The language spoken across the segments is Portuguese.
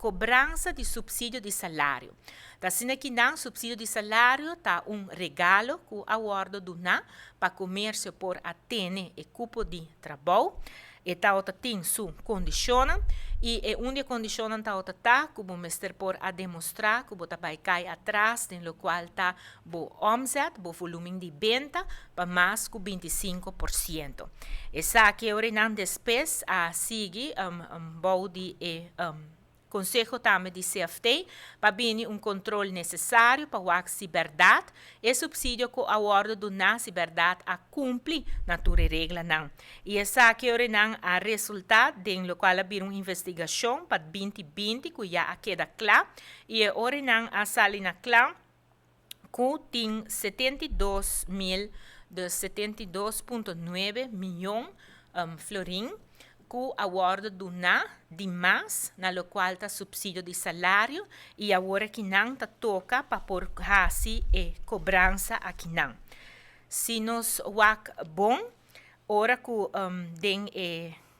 cobrança de subsídio de salário. Tá sendo que não subsídio de salário tá regalo que a acordo do na para comércio por atene e cupo de trabalho. E tá outra tem su condiciona e onde condiciona tá outra tá como mestre por a demonstrar que bota vai cair atrás em lo qual tá bo omzet, bo volume de venda para mais que 25%. Essa aqui é o despes a seguir bom de Conselho também de CFT para vir controle necessário para o ciberdade e subsídio que a ordem do na ciberdade a cumprir na tua regra não. E essa aqui é a resultado de qual abrir uma investigação para 2020 que já queda claro e a hora a sala na claro que tem 72.9 milhões florim que a ordem do na de mais na lo qual está subsídio de salário e agora que não tá toca para por hasi e cobrança aqui não. Se nos wak bom, ora que den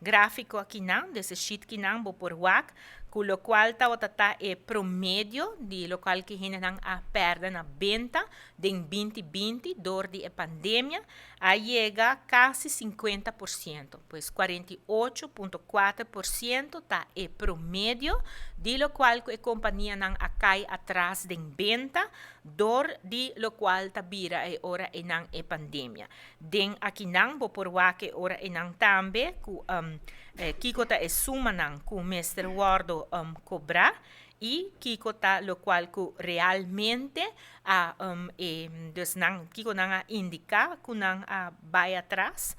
gráfico aqui não, desse sheet que não vou por wak, com o qual está promédio de lo qual que não a perda na venda de 2020 dor de pandemia a chega quase 50%, pois 48,4% está promédio de lo qual que a companhia não a cai atrás de venda dor de lo qual está vira ora e não pandemia. Den aqui não vou por wak ora e não também Kiko ta suma nang ku Mr. Wardo cobrar e Kiko ta lo qual ku realmente dus nang Kiko nang indica ku nang vai atrás.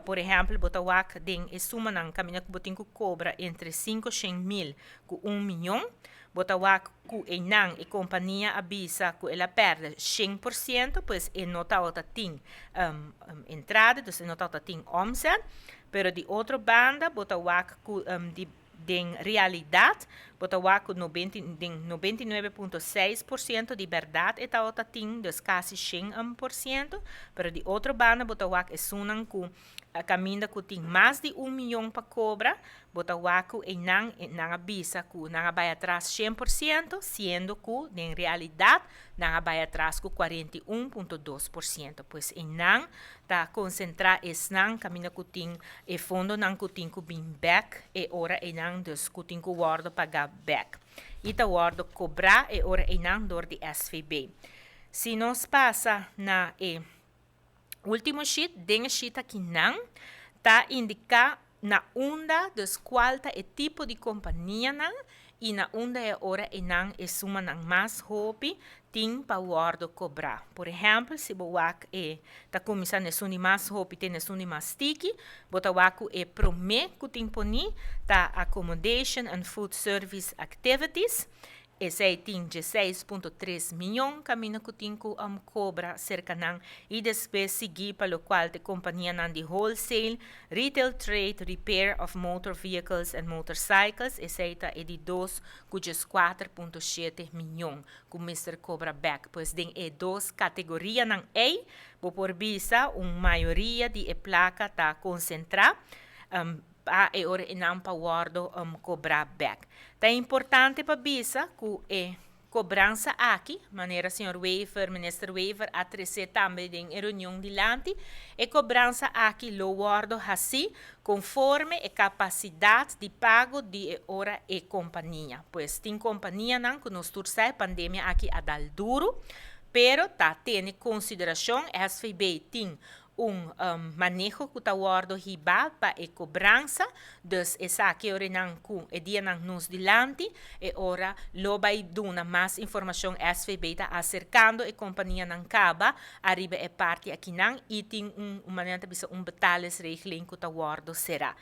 Por exemplo, botawak ding suma nang caminho que botin ku cobra entre 500 mil ku 1 milhão. Botawak ku nang e companhia avisa que ela perde 100%, pois nota outra tem entrada, dus nota outra tem omzet. Pero de outra banda, botawak de realidade, botawak 99,6% de verdade eta outra tem dos quase 100%, pero de outra banda, botawak sunan ku caminha que tem mais de 1 milhão para cobra, botawak não avisa que não vai atrás 100%, sendo que em realidade não vai atrás com 41,2%, pois não está concentrar não caminha que tem e fundo não que tem que bem back e ora não dos que tem que guarda pagar back. E tá guarda cobrar e ora não dor de SVB. Se nós passa na último sheet, den sheet aqui não, tá indicar na onda dos qual tá o tipo de companhia não, e na onda é hora e não é suma não mais hobby tem para o ordem cobrar. Por exemplo, se o WAC tá começando a suni mais hobby tem a suni mais sticky, bota o WAC promê que tem poni tá accommodation and food service activities. Esse aí tem 16,3 milhões, caminho que tem que cobra cerca não, e depois seguir para o qual a companhia não de wholesale, retail trade, repair of motor vehicles and motorcycles, esse aí é de 4,7 milhões, que o Mr. cobra back, pois tem duas categorias não é, por visa, maioria de placa está concentrada, e ora não para o guardo cobrar back. É importante para bisa que cobrança aqui, maneira senhor Weaver, ministro Weaver, a trazer também em reunião de lante, e cobrança aqui lo guardo assim, conforme a capacidade de pago de ora e companhia. Pois tem companhia não que nos tursa a pandemia aqui a dar duro, pero tá tendo consideração SVB tem manejo que está guardo riba para a cobrança, dus essa que ora não com e dia não nos dilante e ora lo vai dar mais informação SVB está acercando a companhia não caba arriba é parte aqui não e tem maneira bisa betales regeling que está guardo será.